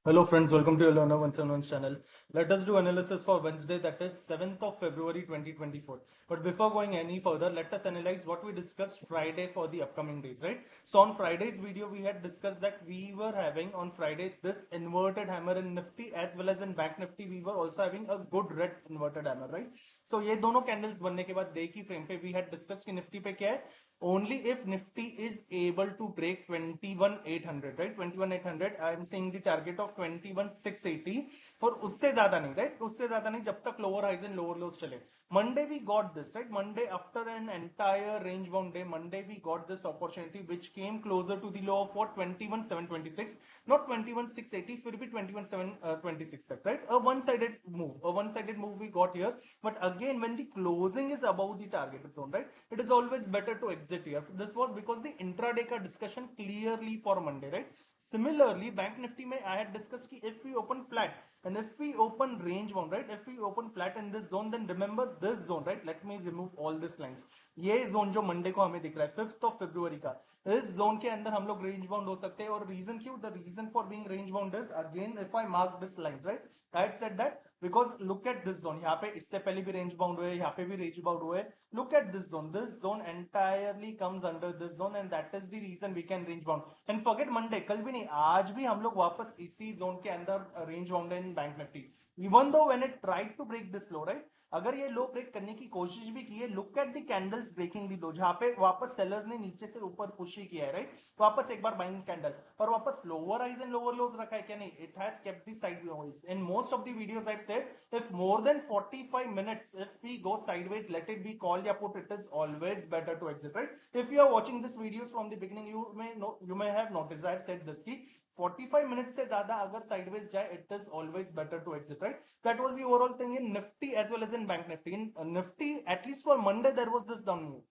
Hello friends, welcome to your Learner 171 channel. Let us do analysis for Wednesday, that is 7th of February 2024. But before going any further, let us analyze what we discussed Friday for the upcoming days, right? So on Friday's video, we had discussed that we were having on Friday this inverted hammer in Nifty as well as in Bank Nifty. We were also having a good red inverted hammer, right? So ये दोनों candles बनने के बाद day की frame पे we had discussed कि Nifty पे क्या है? Only if Nifty is able to break 21,800, right? 21,800. I am saying the target of 21,680 और उससे ज्यादा नहीं, right? उससे ज्यादा नहीं जब तक lower highs and lower lows चले. Monday we got this, right? Monday after an entire range bound day, Monday we got this opportunity which came closer to the low of what? 21,726, not 21,680, फिर भी 21,726 तक, right? A one-sided move we got here. But again, when the closing is above the target zone, right? It is always better to exit here. This was because the intraday ka discussion clearly for Monday, right? Similarly, Bank Nifty mein I had discussed ki if we open flat and if we open range bound, right? If we open flat in this zone, then remember this zone, right? Let me remove all these lines. ये zone जो Monday को हमें दिख रहा है 5th of February का, इस zone के अंदर हम लोग range bound हो सकते हैं. और reason क्यों? The reason for being range bound is, again if I mark this lines, right? I had said that because look at this zone. यहाँ पे इससे पहले भी range bound हुए, यहाँ पे भी range bound हुए. Look at this zone. This zone entirely comes under this zone and that is the reason we can range bound. And forget Monday, कल भी नहीं, आज भी हम लोग वापस इसी zone के अंदर range bound in Bank Nifty. Even though when it tried to break this low, right? अगर ये लो ब्रेक करने की कोशिश भी की है, look at the candles breaking the low, जहां पे वापस सेलर्स ने नीचे से ऊपर पुश ही किया है, राइट? वापस एक बार बाइंग कैंडल और वापस lower highs and lower lows रखा है क्या? नहीं, it has kept the sideways. In most of the videos I have said if more than 45 minutes, if we go sideways, let it be call या put, it is always better to exit, right? If you are watching this videos from the beginning, you may have noticed I have said this ki 45 minutes से ज्यादा अगर sideways जाए, it is always better to exit, right? That was the overall thing in Nifty as well as in Bank Nifty. In Nifty, at least for Monday, there was this down move.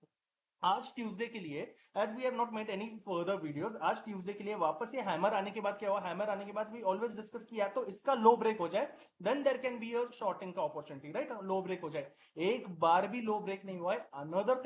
आज Tuesday के लिए, as we have not made any further videos, आज Tuesday के लिए वापस ये hammer आने के बाद क्या हुआ? हैमर आने के बाद वी ऑलवेज डिस्कस किया, तो इसका लो ब्रेक हो जाए then there can be a shorting का अपॉर्चुनिटी, राइट? लो ब्रेक हो जाए, एक बार भी लो ब्रेक नहीं हुआ है. Another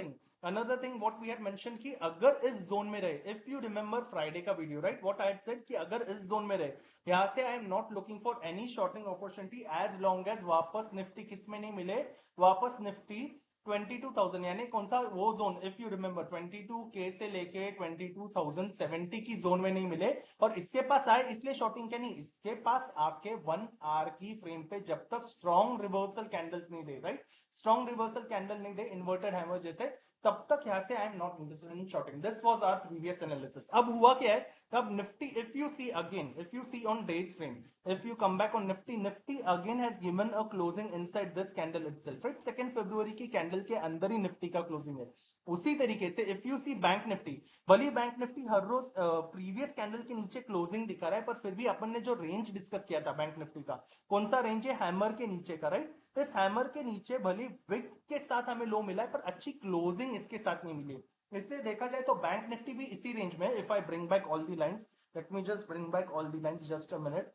thing what we had mention कि अगर इस जोन में रहे, इफ यू रिमेंबर फ्राइडे का video, right? What I had said कि अगर इस जोन में रहे, यहां से I am not looking for any shorting opportunity as long as वापस निफ्टी किस में नहीं मिले, वापस निफ्टी 22,000, यानी कौन सा वो zone? If you remember 22K से लेके 22,070 की जोन में नहीं मिले और इसके पास आए, इसलिए शॉर्टिंग क्या नहीं, इसके पास आके 1 आवर की फ्रेम पे जब तक स्ट्रॉन्ग रिवर्सल कैंडल्स नहीं दे, राइट? स्ट्रॉन्ग रिवर्सल कैंडल नहीं दे इन्वर्टेड हैमर जैसे, तब तक यहां से I am not interested in shorting. This was our previous analysis. अब हुआ क्या है? अब Nifty, if you see again, if you see on days frame, if you come back on Nifty again has given a closing inside this candle itself, right? 2nd February की candle के अंदर ही Nifty का closing है. उसी तरीके से if you see bank Nifty, भले bank Nifty हर रोज previous candle के नीचे क्लोजिंग दिखा रहा है, पर फिर भी अपन ने जो रेंज डिस्कस किया था बैंक निफ्टी का, कौन सा रेंज है? हैमर के नीचे का, राइट? इस हैमर के नीचे भले विक के साथ हमें लो मिला है, पर अच्छी क्लोजिंग इसके साथ नहीं मिली. इसलिए देखा जाए तो बैंक निफ्टी भी इसी रेंज में. If I bring back all the lines, let me just bring back all the lines, just a minute.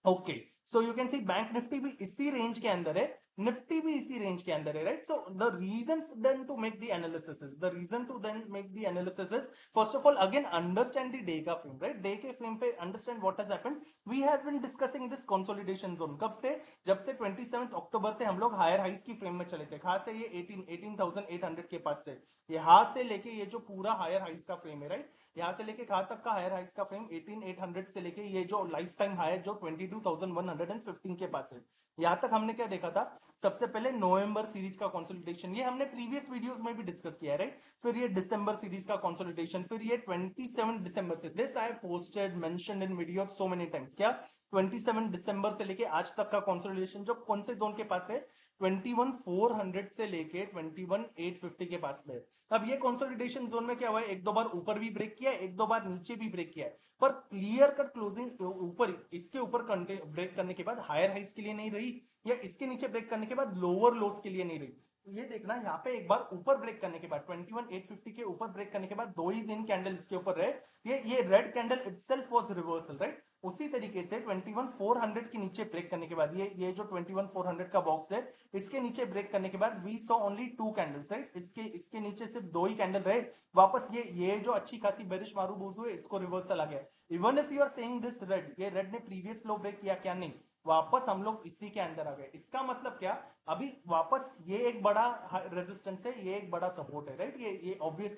Okay, so you can see bank Nifty भी इसी रेंज के अंदर है, निफ्टी भी इसी रेंज के अंदर है, right? So the reason then to make the analysis is, first of all again understand the day का फ्रेम, राइट? डे के फ्रेम पे understand what has happened. We have been discussing this consolidation zone कब से? जब से 27 अक्टूबर से हम लोग हायर हाइस की फ्रेम में चले थे. खास से ये 18,800 के पास से यहां से लेके ये जो पूरा हायर हाइस का फ्रेम है, राइट? यहां से लेके कहां तक का हायर हाइस का फ्रेम? 18,800 से लेके ये जो लाइफ टाइम हाई जो 22,115 के पास है, यहां तक हमने क्या देखा था? सबसे पहले नवंबर सीरीज का कंसोलिडेशन, ये हमने प्रीवियस वीडियोस में भी डिस्कस किया है, राइट? फिर ये दिसंबर सीरीज का कंसोलिडेशन, फिर ये 27 दिसंबर से, this I have posted mentioned in video so many times. क्या 27 दिसंबर से लेके आज तक का कंसोलिडेशन जो कौन से जोन के पास है? 21,400 से लेके 21,850 के पास में. अब ये कंसोलिडेशन जोन में क्या हुआ है? एक दो बार ऊपर भी ब्रेक किया है, एक दो बार नीचे भी ब्रेक किया है, पर क्लियर कट क्लोजिंग ऊपर, इसके ऊपर ब्रेक करने के बाद हायर हाइज के लिए नहीं रही, या इसके नीचे ब्रेक करने के बाद लोअर लोज के लिए नहीं रही. ये देखना यहाँ पे एक बार ऊपर ब्रेक करने के बाद 21,850 के ऊपर ब्रेक करने के बाद 2 ही दिन कैंडल इसके ऊपर रहे, ये red candle itself was reversal, right. उसी तरीके से 21,400 के नीचे ब्रेक करने के बाद ये जो 21,400 का बॉक्स है, इसके नीचे ब्रेक करने के बाद we saw only 2 candles, right. इसके नीचे सिर्फ 2 ही कैंडल रहे, वापस ये जो अच्छी खासी बेरिश मारूबूज हुए, इसको रिवर्सल आ गया। Even if you are seeing this red, ये रेड ने प्रीवियस लो ब्रेक किया क्या? नहीं, वापस हम लोग इसी के अंदर आ गए। इसका मतलब क्या? अभी वापस ये एक बड़ा रेजिस्टेंस है, ये एक बड़ा सपोर्ट है, राइट। ये ऑब्वियस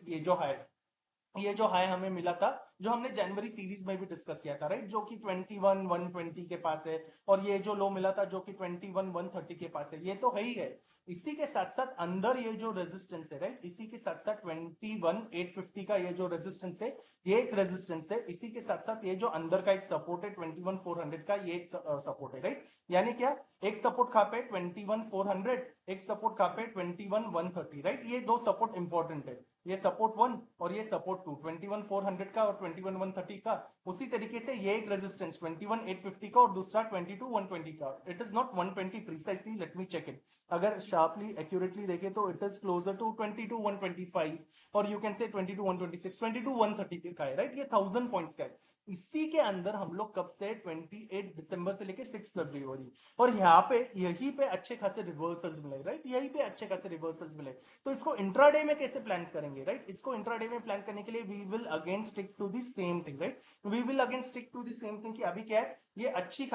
ये जो हाई हमें मिला था, जो हमने जनवरी सीरीज में भी डिस्कस किया था, राइट, जो कि 21,120 के पास है, और ये जो लो मिला था जो कि 21,130 के पास है, ये तो है ही है। इसी के साथ साथ अंदर ये जो रेजिस्टेंस है, राइट, इसी के साथ साथ 21,850 का ये जो रेजिस्टेंस है, ये एक रेजिस्टेंस है। इसी के साथ साथ ये जो अंदर का एक सपोर्ट है 21,400 का, ये एक सपोर्ट है, राइट। यानी क्या? एक सपोर्ट कहां पे? 21,400, एक सपोर्ट कहां पे? 21,130, राइट। ये दो सपोर्ट इंपॉर्टेंट है, ये सपोर्ट 1 और ये सपोर्ट 2, 21,400 का और 21,130 का। उसी तरीके से ये एक रेजिस्टेंस 21,850 का और दूसरा 22,120 का। It is not 120 precisely, let me check it. अगर शार्पली एक्यूरेटली देखे तो इट इज क्लोजर टू 22,125 और यू कैन से 22,126, 22,130 का है, राइट। ये 1000 पॉइंट्स का है। इसी के अंदर हम लोग कब से? 28 दिसंबर से लेके 6 फरवरी, और यहाँ पे यहीं पे अच्छे खासे रिवर्सल्स मिले, राइट। यहीं पे अच्छे खासे रिवर्सल्स मिले। तो इसको इंट्राडे में कैसे प्लान करेंगे, राइट? इसको इंट्राडे में प्लान करने के लिए we will again stick to the same thing, right. We will again stick to the same thing कि अभी क्या है, ये अच्छी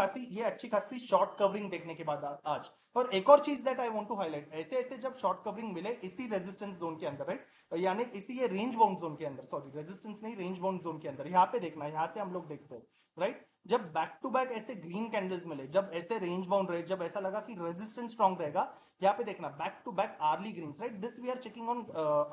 खासी शॉर्ट कवरिंग देखने के बाद आज। और एक और चीज that I want to highlight, ऐसे ऐसे जब शॉर्ट कवरिंग मिले इसी रेजिस्टेंस जोन के अंदर, राइट, यानी इसी ये रेंज बाउंड जोन के अंदर, सॉरी रेजिस्टेंस नहीं, रेंज बाउंड जोन के अंदर, यहाँ पे देखना, यहाँ से हम लोग देखते हैं, राइट। जब बैक टू बैक ऐसे ग्रीन कैंडल्स मिले, जब ऐसे रेंज बाउंड रहे, जब ऐसा लगा कि रेजिस्टेंस स्ट्रॉन्ग रहेगा, यहाँ पे देखना back to back hourly greens, right, this we are checking on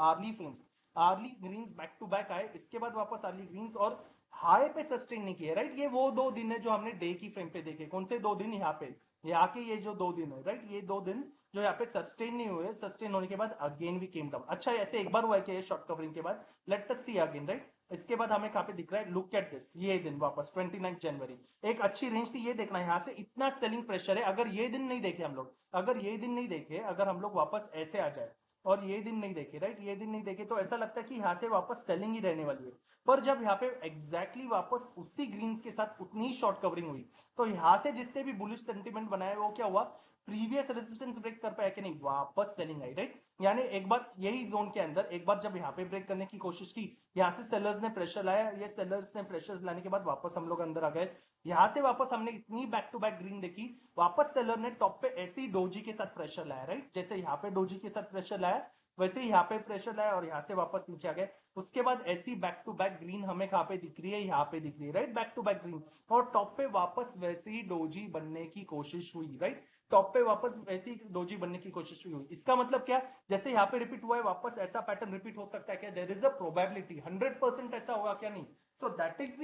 hourly frames. Hourly greens back to back आए, इसके बाद वापस आर्ली ग्रीन्स, और हाई पे सस्टेन नहीं किया, राइट। ये वो 2 दिन है जो हमने डे की फ्रेम पे देखे। कौन से 2 दिन? यहाँ पे, यहाँ के ये जो 2 दिन है, राइट, ये 2 दिन जो यहाँ पे सस्टेन नहीं हुए, सस्टेन होने के बाद अगेन वी केम डाउन। अच्छा, ऐसे एक बार हुआ है क्या शॉर्ट कवरिंग के बाद? Let us see again, right. इसके बाद हमें कहां पे दिख रहा है? लुक एट दिस, ये दिन वापस 29 जनवरी, एक अच्छी रेंज थी, ये देखना यहां से इतना सेलिंग प्रेशर है। अगर ये दिन नहीं देखे हम लोग, अगर ये दिन नहीं देखे, अगर हम लोग वापस ऐसे आ जाए और ये दिन नहीं देखे, राइट, ये दिन नहीं देखे, तो ऐसा लगता है कि यहाँ से वापस सेलिंग ही रहने वाली है। पर जब यहाँ पे एग्जैक्टली वापस उसी ग्रीन्स के साथ उतनी शॉर्ट कवरिंग हुई, तो यहाँ से जिसने भी बुलिश सेंटिमेंट बनाया वो क्या हुआ? प्रीवियस रेजिस्टेंस ब्रेक कर पाया कि नहीं? वापस सेलिंग आई, राइट। यानी एक बार यही जोन के अंदर एक बार जब यहाँ पे ब्रेक करने की कोशिश की, यहाँ से सेलर्स ने प्रेशर लाया, ये सेलर्स ने प्रेशर लाने के बाद वापस हम लोग अंदर आ गए। यहाँ से वापस हमने इतनी बैक टू बैक ग्रीन देखी, वापस सेलर ने टॉप पे ऐसी डोजी के साथ प्रेशर लाया, राइट, जैसे यहाँ पे डोजी के साथ प्रेशर लाया वैसे ही यहाँ पे प्रेशर लाया और यहाँ से वापस नीचे आ गए। उसके बाद ऐसी बैक टू बैक ग्रीन हमें कहाँ पे दिख रही है? यहाँ पे दिख रही है, right, back to back green, और टॉप पे वापस वैसे ही डोजी बनने की कोशिश हुई, राइट। टॉप पे वापस वैसी डोजी बनने की कोशिश हुई। इसका मतलब क्या? जैसे यहाँ पे रिपीट हुआ है, वापस ऐसा पैटर्न रिपीट हो सकता है क्या? देयर इज अ प्रोबेबिलिटी, 100% ऐसा होगा क्या? नहीं। So that is the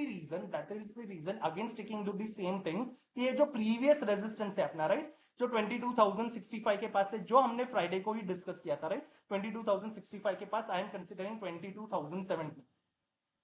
reason again sticking to the same thing, ये जो प्रीवियस रेजिस्टेंस है अपना, राइट, जो 22,065 के पास है, जो हमने फ्राइडे को ही डिस्कस किया था, राइट, 22,065 के पास आई एम कंसिडरिंग 22,070।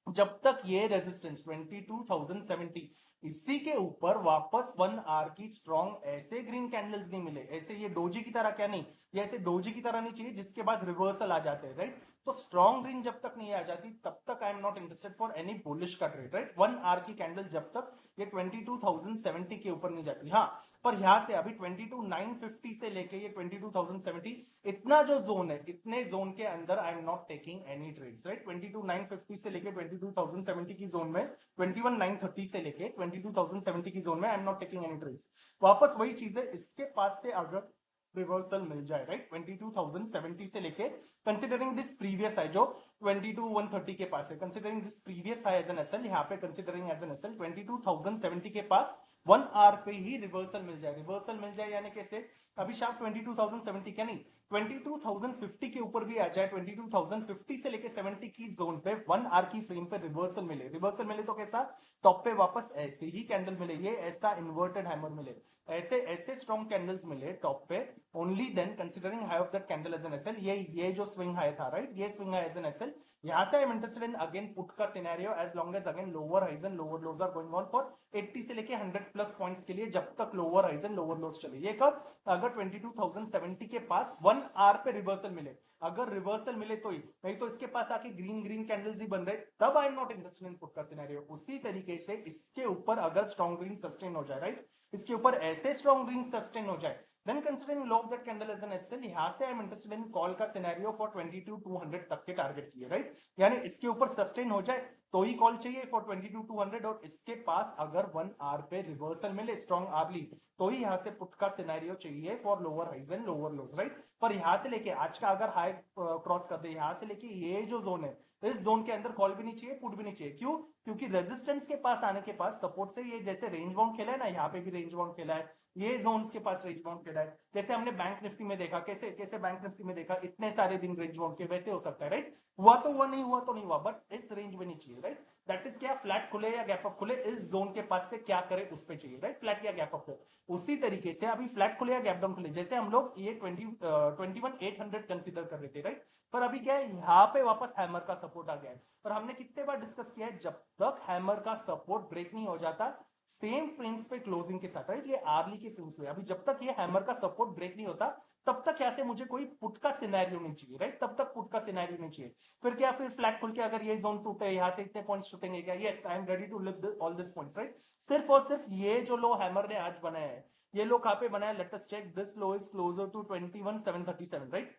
जब तक ये रेजिस्टेंस 22,070 इसी के ऊपर वापस 1 आवर की स्ट्रॉन्ग ऐसे ग्रीन कैंडल्स नहीं मिले, ऐसे ये डोजी की तरह क्या नहीं, ये ऐसे डोजी की तरह नहीं चाहिए जिसके बाद रिवर्सल आ जाते हैं, राइट। तो स्ट्रॉन्ग ग्रीन जब तक नहीं आ जाती तब तक I am not interested for any bullish का ट्रेड, राइट। 1 आवर की कैंडल जब तक ये 22,070 के ऊपर नहीं जाती। हाँ, पर यहां से अभी 22,950 से लेके ये 22,070 इतना जो जोन है, इतने जोन के अंदर I am not taking any trades, right. 22,950 से लेके 22,070 की जोन में, 21,930 से लेके 22,070 की जोन में I am not taking any trades. वापस वही चीज है, इसके पास से अगर रिवर्सल मिल जाए, राइट, 22,070 से लेके, कंसिडरिंग दिस प्रीवियस हाई जो 22,130 के पास है, considering this previous high as an SL, यहाँ पे कंसिडरिंग एज एन एसएल 22,070 के पास 1 आवर पे ही रिवर्सल मिल जाए। रिवर्सल मिल जाए यानी कैसे? अभी शार्प 22,070 क्या नहीं, 22,050 के ऊपर भी आ जाए, 22,050 से लेके 70 की जोन पे 1 आवर की फ्रेम पे रिवर्सल मिले, रिवर्सल मिले तो कैसा? टॉप पे वापस ऐसे ही कैंडल मिले, ये ऐसा इन्वर्टेड हैमर मिले, ऐसे ऐसे स्ट्रॉन्ग कैंडल्स मिले टॉप पे, only then considering high of that candle as an SL, ये जो स्विंग हाई था, राइट, ये swing high as an SL, यहाँ से I am interested in again put का scenario as long as again lower highs and lower lows are going on for 80 से लेके 100 plus points के लिए, जब तक lower highs and lower lows चले। ये कब? अगर 22,070 के पास 1 आवर पे रिवर्सल मिले, अगर रिवर्सल मिले तो ही, नहीं तो इसके पास आके ग्रीन ग्रीन कैंडल्स ही बन रहे, तब आई am not interested in put का सिनेरियो। उसी तरीके से इसके ऊपर अगर स्ट्रॉन्ग ग्रीन सस्टेन हो जाए, राइट, इसके ऊपर ऐसे स्ट्रॉन्ग ग्रीन सस्टेन हो जाए, then considering low of that candle as an SL, यहां से I am interested in call का सिनेरियो फॉर 22,200 तक के टारगेट के लिए, राइट, यानी इसके ऊपर सस्टेन हो जाए तो ही कॉल चाहिए फॉर 22,200, और इसके पास अगर 1 आवर पे रिवर्सल मिले स्ट्रॉन्ग आर्ली, तो ही यहां से पुट का सिनेरियो चाहिए for lower highs and lower lows, right. पर यहां से लेके आज का अगर हाई क्रॉस कर दे, यहां से लेके ये जो जोन है, इस जोन के अंदर कॉल भी नहीं चाहिए, पुट भी नहीं चाहिए। क्यों? क्योंकि रेजिस्टेंस के पास आने के पास सपोर्ट से ये जैसे रेंज बाउंड खेला है ना, यहाँ पे भी रेंज बाउंड खेला है, ये जोन्स के पास रेंज बाउंड खेला है, जैसे हमने बैंक निफ्टी में देखा, कैसे कैसे बैंक निफ्टी में देखा इतने सारे दिन रेंज बाउंड के, वैसे हो सकता है, राइट। हुआ तो हुआ, नहीं हुआ तो नहीं हुआ, बट इस रेंज में नहीं चाहिए, राइट। दैट इज क्या, फ्लैट खुले या गैप अप खुले, इस जोन के पास से क्या करे उस पे चाहिए, राइट, फ्लैट या गैप अप हो। उसी तरीके से अभी फ्लैट खुले या गैप डाउन खुले, जैसे हम लोग ये 21,800 कंसिडर कर रहे थे, राइट, पर अभी क्या है, यहाँ पे वापस हैमर का सपोर्ट आ गया है। और हमने कितने बार डिस्कस किया है, जब तक हैमर का सपोर्ट ब्रेक नहीं हो जाता सेम फ्रेम्स पे क्लोजिंग के साथ, राइट, ये आर्ली के फ्रेम्स पे, अभी जब तक ये हैमर का सपोर्ट ब्रेक नहीं होता, तब तक यहाँ से मुझे कोई पुट का सिनेरियो नहीं चाहिए, राइट, तब तक पुट का सिनेरियो नहीं चाहिए। फिर क्या, फिर फ्लैट खुल के अगर ये जोन टूटे, यहाँ से इतने पॉइंट्स टूटेंगे क्या? Yes, I am ready to leave all this points, right. सिर्फ और सिर्फ ये जो लो हैमर ने आज बनाया है, ये लो कहां पे बनाया? Let us check, this low is closer to 21,737, right,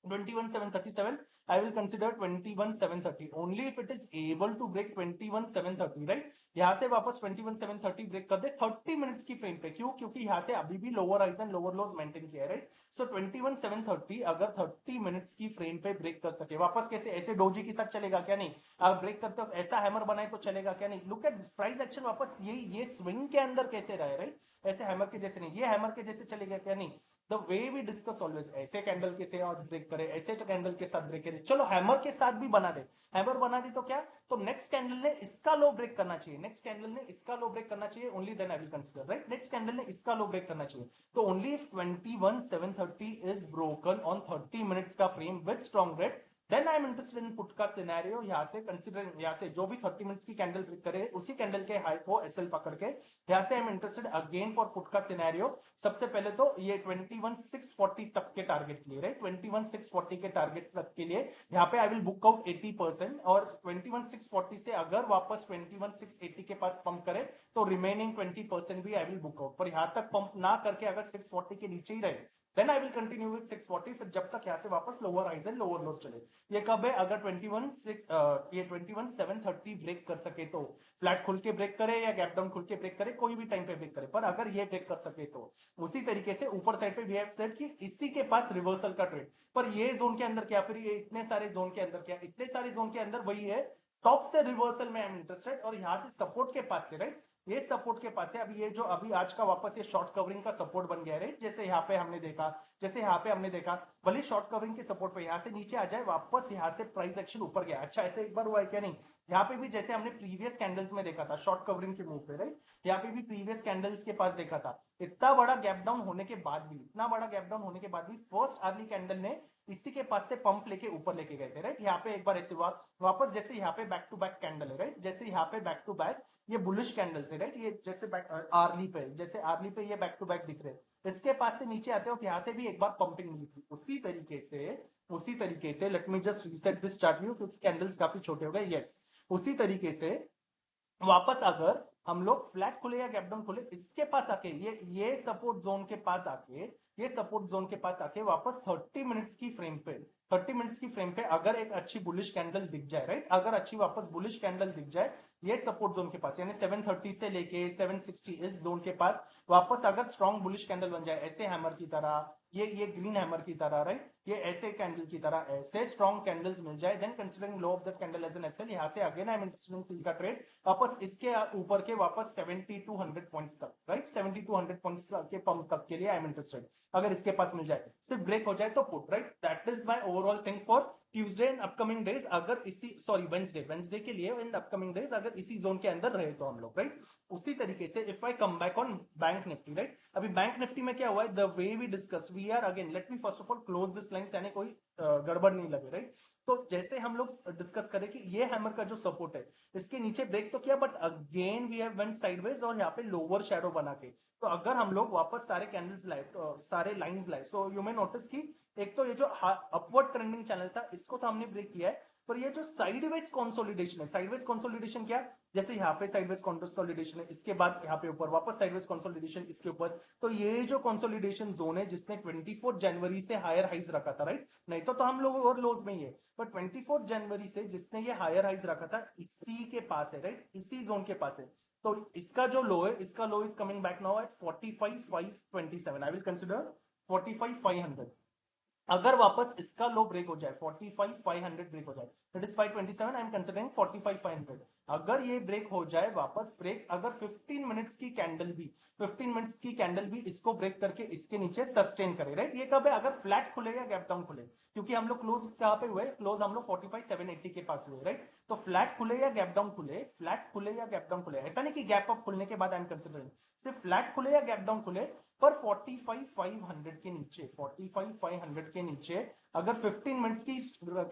21,737. I will consider 21,730 only if it is able to break 21,730, right? यहां से वापस 21,730 ब्रेक कर दे 30 मिनट्स की फ्रेम पे। क्यों? क्योंकि यहां से अभी भी lower highs and lower lows maintain किया है, राइट। सो 21,730 अगर 30 मिनट्स की फ्रेम पे ब्रेक कर सके, वापस कैसे, ऐसे डोजी के साथ चलेगा क्या? नहीं। अगर ब्रेक करते वक्त ऐसा हैमर बनाए तो चलेगा क्या? नहीं। लुक एट प्राइस एक्शन, वापस ये स्विंग के अंदर कैसे रहे, राइट, ऐसे हैमर के जैसे नहीं, ये हैमर के जैसे चलेगा क्या? नहीं। The way we discuss always, ऐसे कैंडल के साथ ब्रेक करे, ऐसे कैंडल के साथ ब्रेक करे, चलो हैमर के साथ भी बना दे, हैमर बना दी तो क्या, तो नेक्स्ट कैंडल ने इसका लो ब्रेक करना चाहिए, नेक्स्ट कैंडल ने इसका लो ब्रेक करना चाहिए, only then I will consider, right. Next candle ने इसका लो ब्रेक करना चाहिए, तो only if 21,730 is broken on 30 minutes का frame with strong red, then I am interested in put का सिनेरियो। यहां से कंसीडर, यहां से जो भी 30 मिनट्स की कैंडल ब्रेक करे उसी कैंडल के हाई को एसएल पकड़ के, यहां से I am interested again for put का सिनेरियो। सबसे पहले तो ये 21,640 तक के टारगेट के लिए, राइट, 21,640 के टारगेट तक के लिए यहाँ पे आई विल बुक आउट 80%, और 21,640 से अगर वापस 21,680 के पास पंप करे तो रिमेनिंग 20% भी आई विल बुक आउट। पर यहां तक पंप ना करके अगर 640 के नीचे ही रहे, then I will continue with 640, फिर जब तक यहाँ से वापस lower highs and lower lows चले। ये कब है? अगर 21,730 ब्रेक कर सके तो, फ्लैट खुल के ब्रेक करे या गैप डाउन खुल के ब्रेक करे, कोई भी टाइम पे ब्रेक करे, पर अगर ये ब्रेक कर सके तो। उसी तरीके से ऊपर साइड पे वी हैव सेड कि इसी के पास रिवर्सल का ट्रेड, पर ये जोन के अंदर क्या, फिर ये इतने सारे जोन के अंदर क्या, इतने सारे जोन के अंदर वही है, टॉप से रिवर्सल में आई एम इंटरेस्टेड, और यहां से सपोर्ट के पास से, राइट, ये सपोर्ट के पास है। अभी ये जो अभी आज का वापस ये शॉर्ट कवरिंग का सपोर्ट बन गया है, राइट, जैसे यहाँ पे हमने देखा, जैसे यहाँ पे हमने देखा, भले शॉर्ट कवरिंग के सपोर्ट पे यहाँ से नीचे आ जाए, वापस यहाँ से प्राइस एक्शन ऊपर गया। अच्छा, ऐसे एक बार हुआ है क्या? नहीं। यहाँ पे भी जैसे हमने प्रीवियस कैंडल्स में देखा था शॉर्ट कवरिंग के मूव पे, राइट, यहाँ पे भी प्रीवियस कैंडल्स के पास देखा था, इतना बड़ा गैप डाउन होने के बाद भी, इतना बड़ा गैप डाउन होने के बाद भी फर्स्ट अर्ली कैंडल ने इसी के पास से पंप लेके ऊपर लेके गए थे, राइट। यहाँ पे एक बार ऐसे हुआ वापस, जैसे यहाँ पे बैक टू बैक कैंडल है, राइट, जैसे यहाँ पे बैक टू बैक ये बुलिश कैंडल्स है, राइट, ये जैसे आर्ली पे, जैसे आर्ली पे ये बैक टू बैक दिख रहे हैं, इसके पास से नीचे आते हो, यहाँ से भी एक बार पंपिंग मिली थी। उसी तरीके से let me just reset this chart view, क्योंकि कैंडल्स काफी छोटे हो गए। यस, उसी तरीके से वापस अगर हम लोग फ्लैट खुले या गैप डाउन खुले, इसके पास आके ये सपोर्ट जोन के पास आके, ये सपोर्ट जोन के पास आके वापस 30 मिनट्स की फ्रेम पे, 30 मिनट्स की फ्रेम पे अगर एक अच्छी बुलिश कैंडल दिख जाए, राइट, अगर अच्छी वापस बुलिश कैंडल दिख जाए ये सपोर्ट जोन के पास, यानी 730 से लेके 760 इस जोन के पास वापस अगर स्ट्रॉन्ग बुलिश कैंडल बन जाए, ऐसे हैमर की तरह, ये ग्रीन हैमर की तरह, राइट, ये ऐसे कैंडल की तरह ऐसे स्ट्रॉन्ग कैंडल्स मिल जाए, then considering low of that candle as an SL, यहां से again I am interested in C का ट्रेड, वापस इसके ऊपर के वापस 70 to 100 पॉइंट्स तक, राइट, 70 to 100 पॉइंट्स के पंप तक के लिए आई एम इंटरेस्टेड। अगर इसके पास मिल जाए, सिर्फ ब्रेक हो जाए तो put, right, that is my overall thing for Tuesday and upcoming days. अगर इसी वेंसडे के लिए एंड अपकमिंग डेज अगर इसी जोन के अंदर रहे तो हम लोग, राइट। उसी तरीके से if I come back on Bank Nifty, right, अभी बैंक निफ्टी में क्या हुआ है, the way we we are again, let me first of all close this line, यानी कोई गड़बड़ नहीं लगे, राइट। तो जैसे हम लोग डिस्कस करें कि ये हैमर का जो सपोर्ट है, इसके नीचे ब्रेक तो किया, but again we have went sideways और यहाँ पे लोअर शैडो बना के। तो अगर हम लोग वापस सारे कैंडल्स लाए, तो सारे लाइंस लाए, सो यू मे नोटिस कि एक तो ये जो अपवर्ड ट्रेंडिंग चैनल था, इसको तो हमने ब्रेक किया है, पर ये जो साइडवेज कंसोलिडेशन है, साइडवेज कंसोलिडेशन क्या, जैसे यहाँ पे साइडवेज कंसोलिडेशन है, इसके बाद यहाँ पे ऊपर वापस साइडवेज कंसोलिडेशन, इसके ऊपर, तो ये जो कंसोलिडेशन जोन है जिसने 24 जनवरी से हायर हाइज रखा था, राइट, नहीं तो हम लोग और लोज में ही है, पर 24 जनवरी से जिसने ये हायर हाइज रखा था, इसी के पास है, राइट, इसी जोन के पास है। तो इसका जो लो है, इसका low is coming back now at 45,527, I will consider 45,500। अगर वापस इसका लो ब्रेक हो जाए, 45,500 ब्रेक हो जाए, that is 527, I am considering 45,500। अगर ये ब्रेक हो जाए वापस ब्रेक, अगर 15 मिनट्स की कैंडल भी, 15 मिनट्स की कैंडल भी इसको ब्रेक करके इसके नीचे सस्टेन करे, राइट, ये कब है, अगर फ्लैट खुले या गैप डाउन खुले, क्योंकि हम लोग क्लोज कहां पे हुए, क्लोज हम लोग 45,780 के पास हुए, राइट। तो फ्लैट खुले या गैप डाउन खुले, फ्लैट खुले या गैप डाउन खुले, ऐसा नहीं कि गैप अप खुलने के बाद आई एम कंसिडरिंग, सिर्फ फ्लैट खुले या गैप डाउन खुले, पर 45,500 के नीचे, 45,500 के नीचे अगर 15 मिनट्स की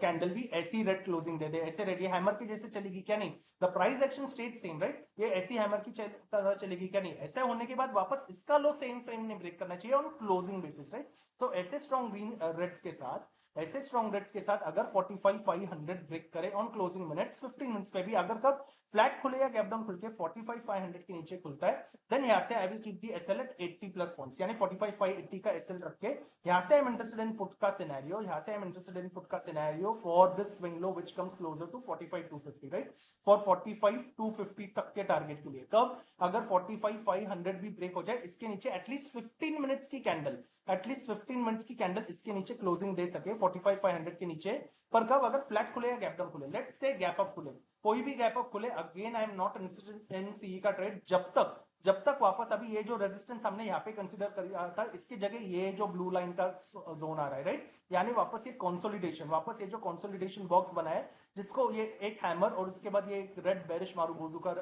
कैंडल भी ऐसी रेड क्लोजिंग दे दे, ऐसे रेड, ये हैमर के जैसे चलेगी क्या, नहीं, the price action stage same, right, ये ऐसी हैमर की तरह चलेगी क्या, नहीं, ऐसा होने के बाद वापस इसका लो सेम फ्रेम ने ब्रेक करना चाहिए ऑन क्लोजिंग बेसिस, राइट। तो ऐसे स्ट्रॉन्ग ग्रीन रेड्स के साथ, ऐसे स्ट्रॉन्ग रेड्स के साथ अगर 45,500 ब्रेक करे ऑन क्लोजिंग मिनट्स, 15 मिनट्स पे भी, अगर कब फ्लैट खुले या गैप डाउन खुल के 45,500 के नीचे खुलता है, देन यहां से I will keep the SL at 80 plus points, यानी 45,580 का एसएल रख के यहां से I am interested in put का सिनेरियो, यहां से I am interested in put का scenario for this swing low which comes closer to 45,250, right, for 45,250 तक के टारगेट के लिए। कब, अगर 45,500 भी ब्रेक हो जाए, इसके नीचे एटलीस्ट 15 मिनट्स की कैंडल, एटलीस्ट 15 मिनट्स की कैंडल इसके नीचे क्लोजिंग दे सके 45,500 के नीचे, पर कब, अगर फ्लैट खुले या गैप डाउन खुले, लेट से गैप अप खुले, कोई भी गैप अप खुले, again I am not interested in CE का ट्रेड, जब तक वापस अभी ये जो रेजिस्टेंस हमने यहाँ पे कंसीडर किया था, इसकी जगह ये जो ब्लू लाइन का जोन आ रहा है, राइट, यानी वापस ये कंसोलिडेशन, वापस ये जो कंसोलिडेशन बॉक्स बना है, जिसको ये एक हैमर और उसके बाद ये एक रेड बेरिश मारुबोजू का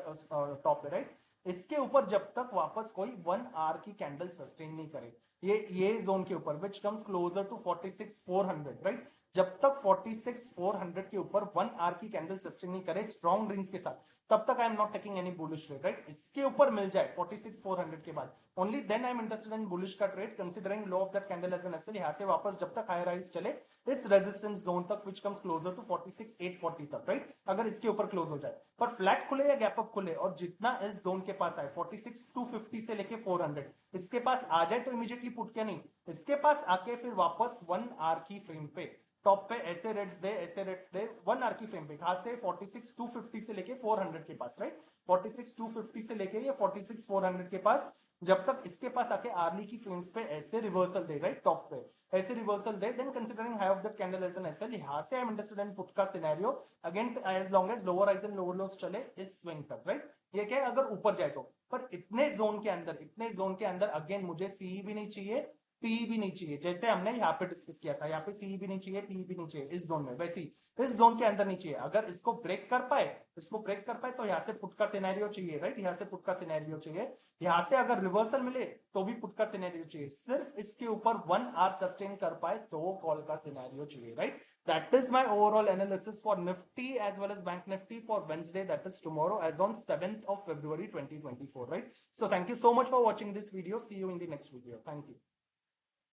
टॉप है, राइट, इसके ऊपर जब तक वापस कोई 1 आवर की कैंडल सस्टेन नहीं करे, ये जोन के ऊपर which comes closer to 46,400, right, जब तक 46,400 के ऊपर 1 आवर की कैंडल सस्टेन नहीं करे स्ट्रॉन्ग ग्रीन्स के साथ, तब तक I am not taking any bullish trade, right. इसके ऊपर मिल जाए 46,400 के बाद, only then I am interested in bullish का trade, considering low of that candle as an SL, यहां से वापस जब तक हायर हाइज चले इस रेजिस्टेंस जोन तक विच कम्स क्लोजर टू 46,840 तक, राइट, अगर इसके ऊपर क्लोज हो जाए, पर फ्लैट खुले या गैप अप खुले और जितना इस जोन के पास आए 46,250 से लेके 400 इसके पास आ जाए, तो इमीडिएटली पुट क्या, नहीं, इसके पास आके फिर वापस 1 आवर की फ्रेम पे टॉप पे ऐसे रेट्स दे, ऐसे रेट दे 1 आवर की फ्रेम पे, खास से 46,250 से लेके 400 के पास, राइट, 46,250 से लेके ये 46,400 के पास, जब तक इसके पास आके आर्ली की फ्रेम्स पे ऐसे रिवर्सल दे, राइट, टॉप पे ऐसे रिवर्सल दे, then considering high of that candle as an SL, यहां से I am interested in put का scenario again as long as lower highs and lower lows चले इस स्विंग तक, राइट, ये क्या है, अगर ऊपर जाए तो, पर इतने जोन के अंदर अगेन मुझे सी भी नहीं चाहिए, पी भी नहीं चाहिए, जैसे हमने यहाँ पे डिस्कस किया था, यहाँ पे सी भी नहीं चाहिए, पी भी नहीं चाहिए इस जोन में, वैसे ही इस जोन के अंदर नहीं चाहिए, अगर इसको ब्रेक कर पाए, तो यहाँ से पुट का सिनेरियो चाहिए, राइट, यहाँ से पुट का सिनेरियो चाहिए, यहाँ से अगर रिवर्सल मिले तो भी पुट का सिनेरियो चाहिए, सिर्फ इसके ऊपर 1 आवर सस्टेन कर पाए तो कॉल का सिनेरियो चाहिए, right. That is my overall analysis for Nifty as well as Bank Nifty for Wednesday, that is tomorrow as on 7th of February 2024, right? So thank you so much for watching this video. See you in the next video. Thank you.